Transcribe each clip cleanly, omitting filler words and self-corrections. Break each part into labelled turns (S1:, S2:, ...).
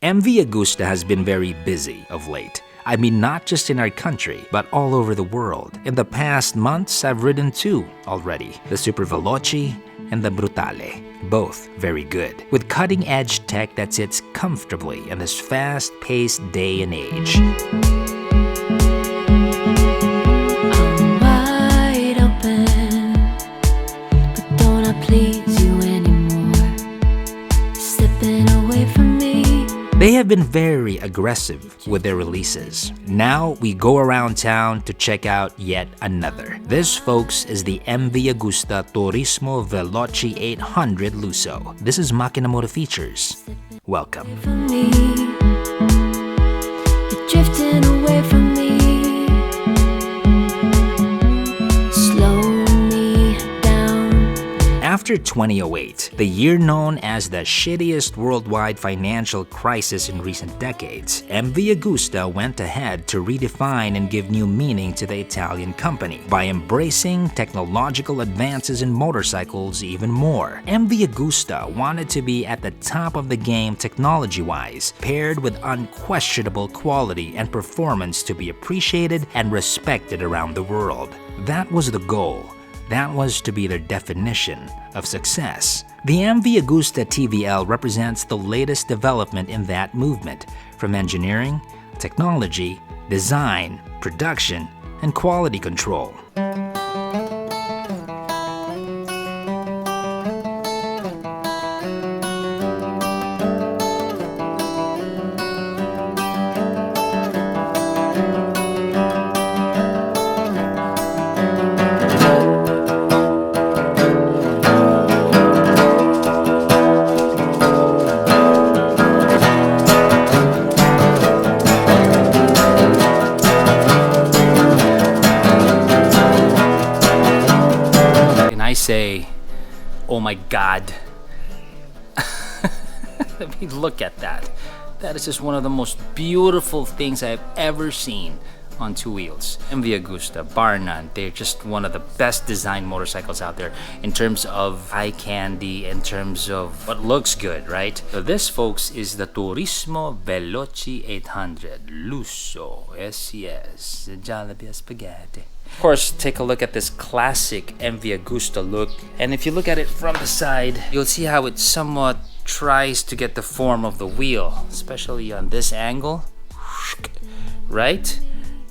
S1: MV Agusta has been very busy of late. I mean, not just in our country, but all over the world. In the past months, I've ridden two already, the Super Veloce and the Brutale. Both very good, with cutting-edge tech that sits comfortably in this fast-paced day and age.
S2: I'm wide open, but don't I please you anymore? Slipping away from me.
S1: They have been very aggressive with their releases. Now we go around town to check out yet another. This, folks, is the MV Agusta Turismo Veloce 800 Lusso. This is Makina Moto Features. Welcome.
S2: From me. You're drifting away from me. Slow me down.
S1: After 2008, the year known as the shittiest worldwide financial crisis in recent decades, MV Agusta went ahead to redefine and give new meaning to the Italian company by embracing technological advances in motorcycles even more. MV Agusta wanted to be at the top of the game technology-wise, paired with unquestionable quality and performance to be appreciated and respected around the world. That was the goal. That was to be their definition of success. The MV Agusta TVL represents the latest development in that movement, from engineering, technology, design, production, and quality control. I say, oh my God. I mean, look at that. That is just one of the most beautiful things I've ever seen on two wheels. MV Agusta, bar none, they're just one of the best designed motorcycles out there in terms of eye candy, in terms of what looks good, right? So this, folks, is the Turismo Veloce 800 Lusso. Yes, Jollibee spaghetti. Of course, take a look at this classic MV Agusta look, and if you look at it from the side, you'll see how it somewhat tries to get the form of the wheel, especially on this angle, right?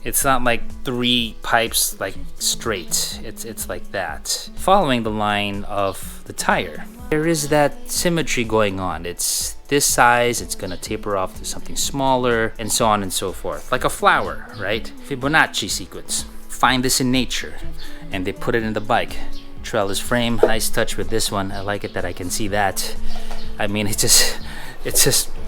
S1: It's not like three pipes like straight, it's like that. Following the line of the tire, there is that symmetry going on. It's this size, it's gonna taper off to something smaller, and so on and so forth. Like a flower, right? Fibonacci sequence. Find this in nature, and they put it in the bike. Trellis frame, nice touch with this one. I like it that I can see that. I mean, it just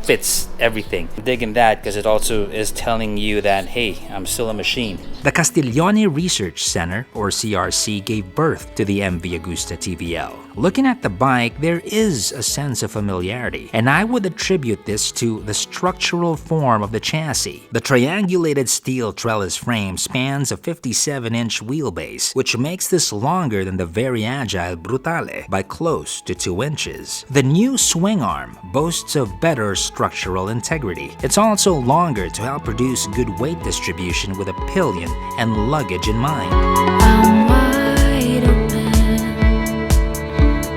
S1: fits everything. I'm digging that because it also is telling you that, hey, I'm still a machine. The Castiglione Research Center, or CRC, gave birth to the MV Agusta TVL. Looking at the bike, there is a sense of familiarity, and I would attribute this to the structural form of the chassis. The triangulated steel trellis frame spans a 57-inch wheelbase, which makes this longer than the very agile Brutale by close to 2 inches. The new swing arm boasts of better structural integrity. It's also longer to help produce good weight distribution with a pillion and luggage in mind.
S2: I'm wide open,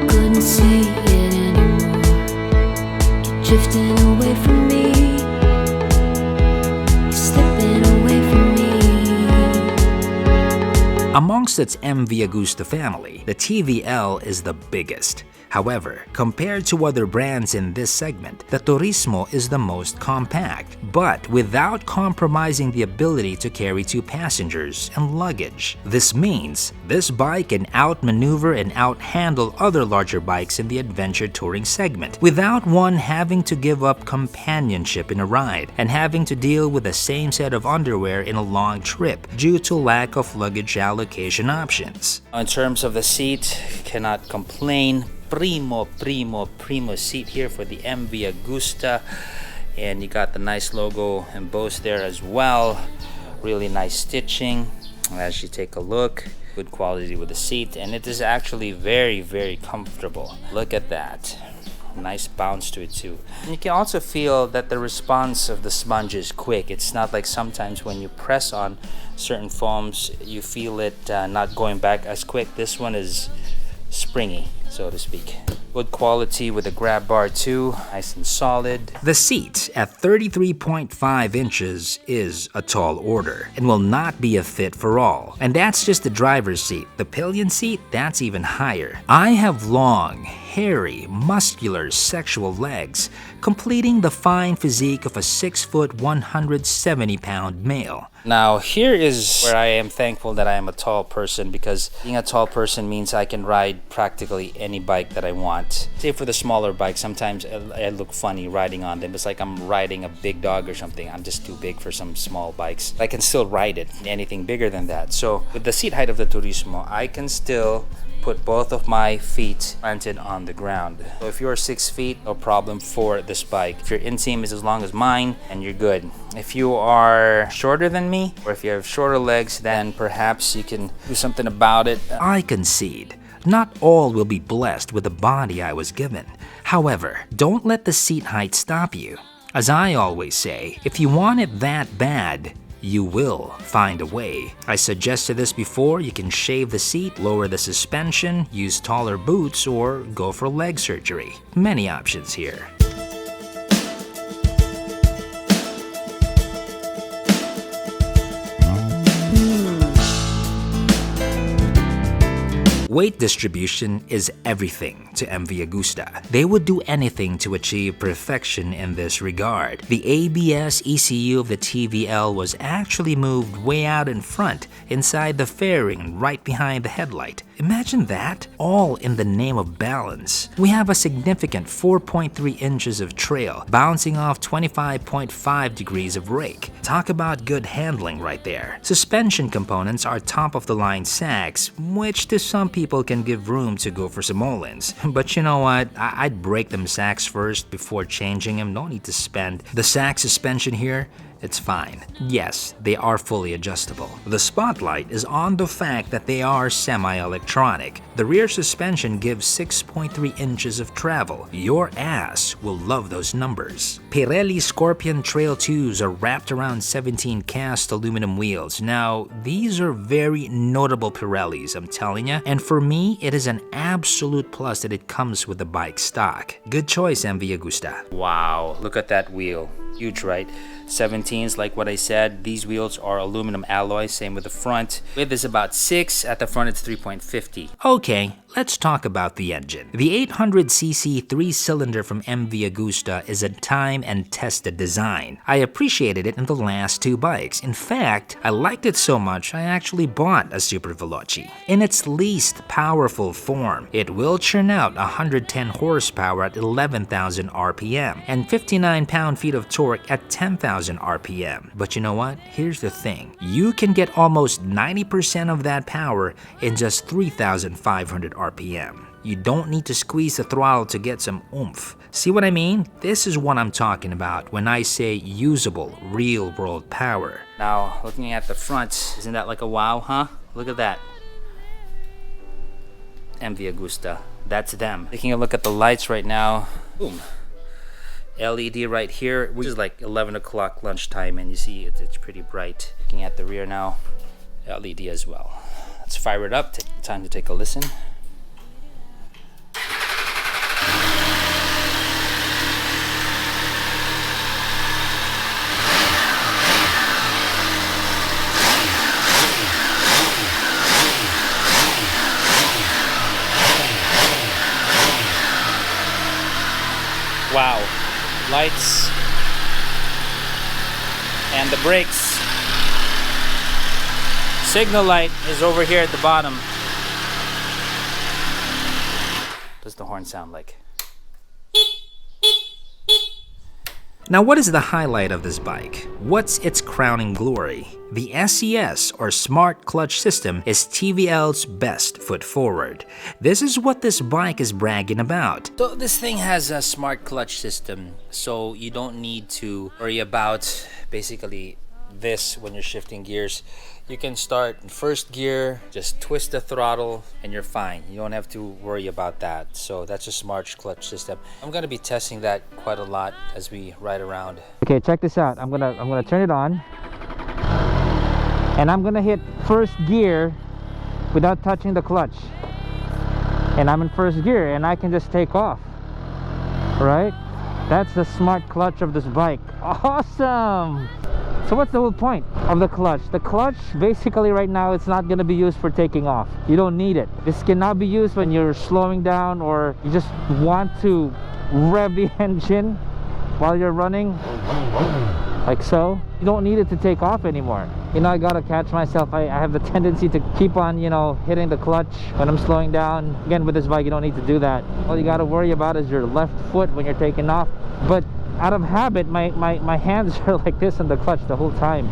S2: couldn't see it anymore. You're drifting away from me. You're slipping away from me.
S1: Amongst its MV Agusta family, the TVL is the biggest. However, compared to other brands in this segment, the Turismo is the most compact, but without compromising the ability to carry 2 passengers and luggage. This means this bike can outmaneuver and outhandle other larger bikes in the adventure touring segment, without one having to give up companionship in a ride and having to deal with the same set of underwear in a long trip due to lack of luggage allocation options. In terms of the seat, cannot complain. Primo seat here for the MV Agusta, and you got the nice logo embossed there as well. Really nice stitching as you take a look. Good quality with the seat, and it is actually very, very comfortable. Look at that. Nice bounce to it too. And you can also feel that the response of the sponge is quick. It's not like sometimes when you press on certain foams, you feel it not going back as quick. This one is springy, so to speak. Good quality with a grab bar too, nice and solid. The seat at 33.5 inches is a tall order and will not be a fit for all. And that's just the driver's seat. The pillion seat, that's even higher. I have long, hairy, muscular, sexual legs, completing the fine physique of a 6 foot, 170 pound male. Now, here is where I am thankful that I am a tall person, because being a tall person means I can ride practically any bike that I want. Say for the smaller bikes, sometimes I look funny riding on them. It's like I'm riding a big dog or something. I'm just too big for some small bikes. I can still ride it, anything bigger than that. So with the seat height of the Turismo, I can still put both of my feet planted on the ground. So if you're 6 feet, no problem for this bike. If your inseam is as long as mine, and you're good. If you are shorter than me, or if you have shorter legs, then perhaps you can do something about it. I concede, not all will be blessed with the body I was given. However, don't let the seat height stop you. As I always say, if you want it that bad, you will find a way. I suggested this before. You can shave the seat, lower the suspension, use taller boots, or go for leg surgery. Many options here. Weight distribution is everything to MV Agusta. They would do anything to achieve perfection in this regard. The ABS ECU of the TVL was actually moved way out in front, inside the fairing and right behind the headlight. Imagine that, all in the name of balance. We have a significant 4.3 inches of trail, bouncing off 25.5 degrees of rake. Talk about good handling right there. Suspension components are top-of-the-line sags, which to some people can give room to go for some Olins. But you know what? I'd break them sags first before changing them. No need to spend. The sag suspension here, it's fine. Yes, they are fully adjustable. The spotlight is on the fact that they are semi-electronic. The rear suspension gives 6.3 inches of travel. Your ass will love those numbers. Pirelli Scorpion Trail 2s are wrapped around 17 cast aluminum wheels. Now, these are very notable Pirellis, I'm telling you. And for me, it is an absolute plus that it comes with the bike stock. Good choice, MV Agusta. Wow, look at that wheel. Huge, right? 17s, like what I said. These wheels are aluminum alloy, same with the front. Width is about 6, at the front it's 3.50. Okay, let's talk about the engine. The 800cc 3-cylinder from MV Agusta is a time and tested design. I appreciated it in the last 2 bikes. In fact, I liked it so much I actually bought a Super Veloce. In its least powerful form, it will churn out 110 horsepower at 11,000 RPM and 59 pound-feet of torque at 10,000 RPM. But you know what? Here's the thing. You can get almost 90% of that power in just 3,500 RPM. You don't need to squeeze the throttle to get some oomph. See what I mean? This is what I'm talking about when I say usable, real-world power. Now, looking at the front, isn't that like a wow, huh? Look at that. MV Agusta. That's them. Taking a look at the lights right now. Boom. LED right here, which is like 11 o'clock lunchtime, and you see it's pretty bright. Looking at the rear now, LED as well. Let's fire it up. Time to take a listen. Wow. Lights and the brakes. Signal light is over here at the bottom. What does the horn sound like? Now, what is the highlight of this bike? What's its crowning glory? The SCS, or Smart Clutch System, is TVL's best foot forward. This is what this bike is bragging about. So this thing has a smart clutch system, so you don't need to worry about basically about this when you're shifting gears. You can start in first gear, just twist the throttle, and you're fine. You don't have to worry about that. So that's a smart clutch system. I'm gonna be testing that quite a lot as we ride around. Okay, check this out. I'm gonna turn it on, and I'm gonna hit first gear without touching the clutch. And I'm in first gear, and I can just take off. Right? That's the smart clutch of this bike. Awesome! So what's the whole point of the clutch? The clutch basically right now, it's not going to be used for taking off. You don't need it. This cannot be used when you're slowing down or you just want to rev the engine while you're running, like so. You don't need it to take off anymore. You know, I gotta catch myself. I have the tendency to keep on, you know, hitting the clutch when I'm slowing down. Again, with this bike, you don't need to do that. All you gotta worry about is your left foot when you're taking off. But out of habit, my hands are like this on the clutch the whole time.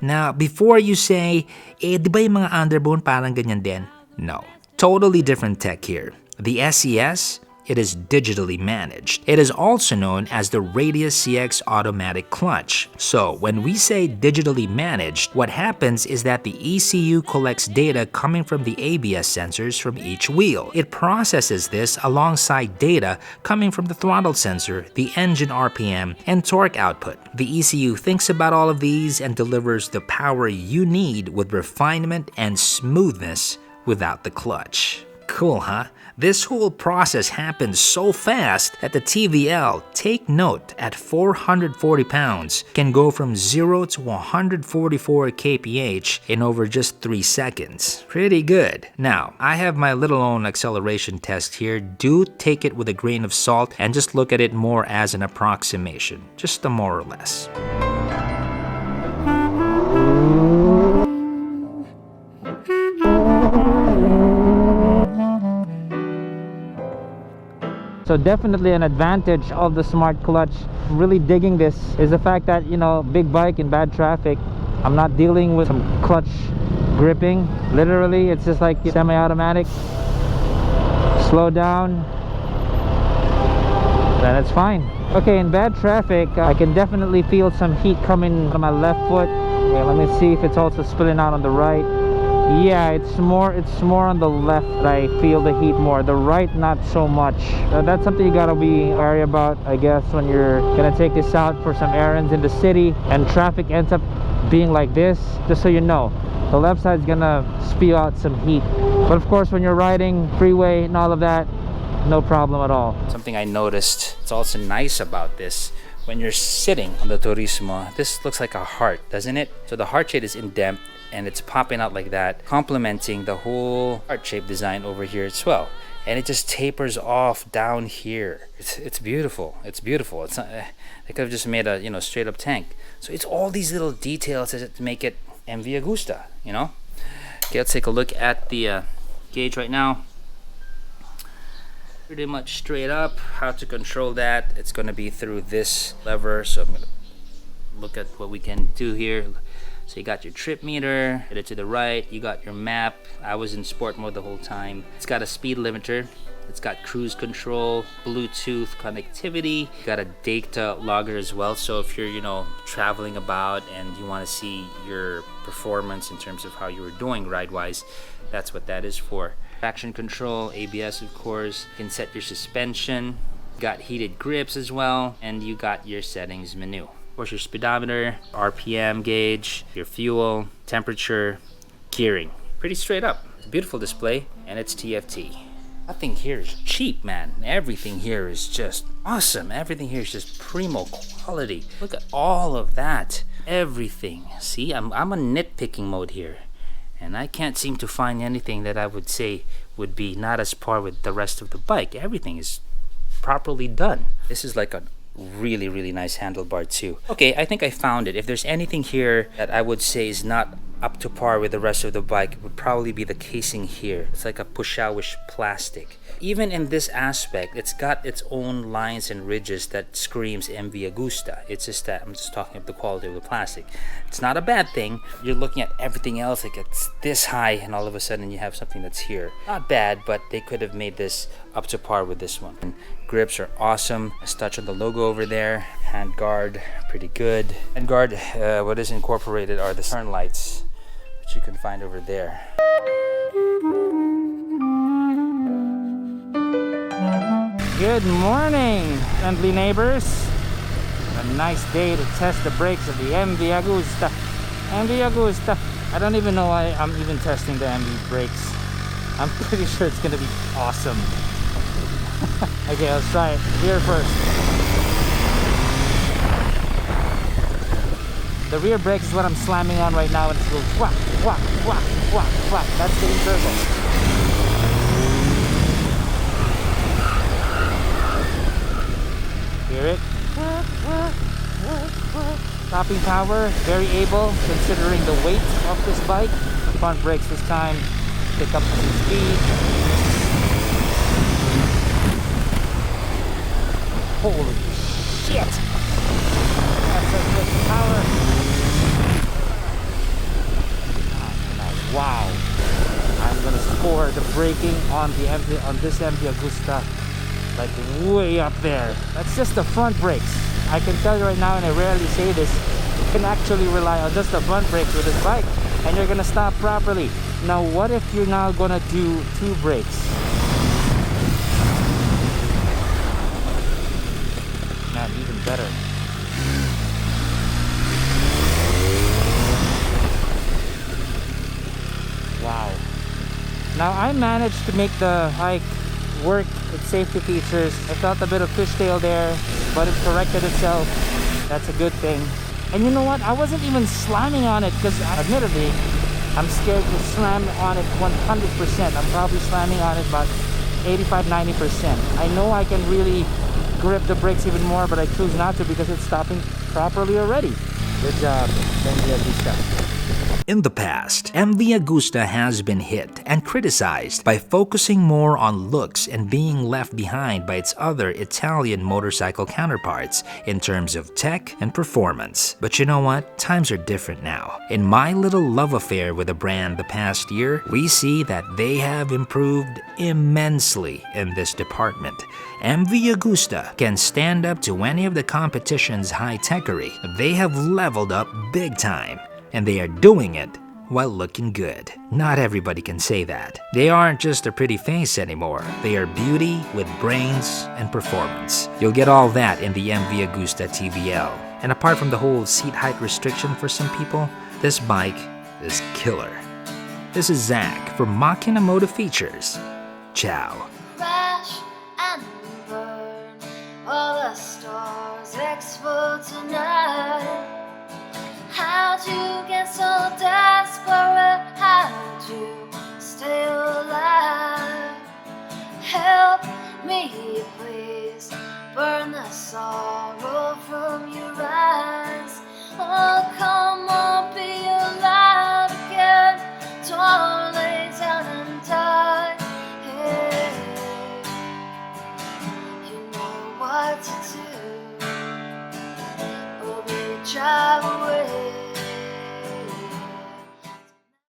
S3: Now, before you say, di ba yung mga underbone parang ganyan din? No. Totally different tech here. The SES, it is digitally managed. It is also known as the Radius CX automatic clutch. So when we say digitally managed, what happens is that the ECU collects data coming from the ABS sensors from each wheel. It processes this alongside data coming from the throttle sensor, the engine RPM, and torque output. The ECU thinks about all of these and delivers the power you need with refinement and smoothness without the clutch. Cool, huh? This whole process happens so fast that the TVL, take note, at 440 pounds, can go from 0 to 144 kph in over just 3 seconds. Pretty good. Now, I have my little own acceleration test here. Do take it with a grain of salt and just look at it more as an approximation, just a more or less.
S4: So definitely an advantage of the smart clutch. I'm really digging this is the fact that, you know, big bike in bad traffic, I'm not dealing with some clutch gripping. Literally, it's just like semi-automatic. Slow down, then it's fine. Okay, in bad traffic, I can definitely feel some heat coming from my left foot. Okay, let me see if it's also spilling out on the right. Yeah, it's more on the left that I feel the heat more. The right, not so much. That's something you gotta be wary about, I guess, when you're gonna take this out for some errands in the city and traffic ends up being like this. Just so you know, the left side's gonna spew out some heat. But of course, when you're riding freeway and all of that, no problem at all.
S1: Something I noticed, it's also nice about this, when you're sitting on the Turismo, this looks like a heart, doesn't it? So the heart shape is indented and it's popping out like that, complementing the whole heart-shaped design over here as well. And it just tapers off down here. It's beautiful. It's beautiful. It's not, they could have just made a, you know, straight up tank. So it's all these little details to make it MV Agusta, you know? Okay, let's take a look at the gauge right now. Pretty much straight up. How to control that? It's gonna be through this lever. So I'm gonna look at what we can do here. So you got your trip meter, headed to the right, you got your map. I was in sport mode the whole time. It's got a speed limiter, it's got cruise control, Bluetooth connectivity, you got a data logger as well. So if you're, you know, traveling about and you want to see your performance in terms of how you were doing ride-wise, that's what that is for. Traction control, ABS of course, you can set your suspension, got heated grips as well, and you got your settings menu. Of course, your speedometer, RPM gauge, your fuel, temperature, gearing. Pretty straight up. It's a beautiful display, and it's TFT. Nothing here is cheap, man. Everything here is just awesome. Everything here is just primo quality. Look at all of that. Everything. See, I'm on nitpicking mode here, and I can't seem to find anything that I would say would be not as par with the rest of the bike. Everything is properly done. This is like a really nice handlebar too. Okay, I think I found it. If there's anything here that I would say is not up to par with the rest of the bike, it would probably be the casing here. It's like a push-owish plastic. Even in this aspect, it's got its own lines and ridges that screams MV Agusta. It's just that I'm just talking about the quality of the plastic. It's not a bad thing. You're looking at everything else like it's this high and all of a sudden you have something that's here. Not bad, but they could have made this up to par with this one. And grips are awesome. Let's touch on the logo over there. Hand guard, pretty good. Hand guard, what is incorporated are the turn lights, which you can find over there.
S4: Good morning, friendly neighbors. A nice day to test the brakes of the MV Agusta. MV Agusta. I don't even know why I'm even testing the MV brakes. I'm pretty sure it's gonna be awesome. Okay, let's try it. Rear first. The rear brakes is what I'm slamming on right now, and it's going whack, whack, whack, whack, whack. That's getting turbo. Hear it? Stopping power, very able considering the weight of this bike. The front brakes this time pick up some speed. Holy shit! That's a good power. Wow! I'm gonna score the braking on this MV Agusta like way up there. That's just the front brakes. I can tell you right now, and I rarely say this, you can actually rely on just the front brakes with this bike and you're gonna stop properly. Now what if you're now gonna do two brakes? Man, even better. Wow. Now I managed to make the bike work with safety features. I felt a bit of fishtail there, but it corrected itself. That's a good thing. And you know what? I wasn't even slamming on it because admittedly, I'm scared to slam on it 100%. I'm probably slamming on it about 85-90%. I know I can really grip the brakes even more, but I choose not to because it's stopping properly already. Good job, MV Agusta.
S3: In the past, MV Agusta has been hit and criticized by focusing more on looks and being left behind by its other Italian motorcycle counterparts in terms of tech and performance. But you know what? Times are different now. In my little love affair with the brand the past year, we see that they have improved immensely in this department. MV Agusta can stand up to any of the competition's high-techery. They have leveled up big time. And they are doing it while looking good. Not everybody can say that. They aren't just a pretty face anymore. They are beauty with brains and performance. You'll get all that in the MV Agusta TVL. And apart from the whole seat height restriction for some people, this bike is killer. This is Zach from Machina Motive Features. Ciao.
S2: Crash and burn, all the stars explode tonight. How'd you get so desperate? How'd you stay alive? Help me, please. Burn the sorrow from your eyes. Oh, come on, be alive again. Don't lay down and die. Hey, you know what to do. Oh, baby, drive away.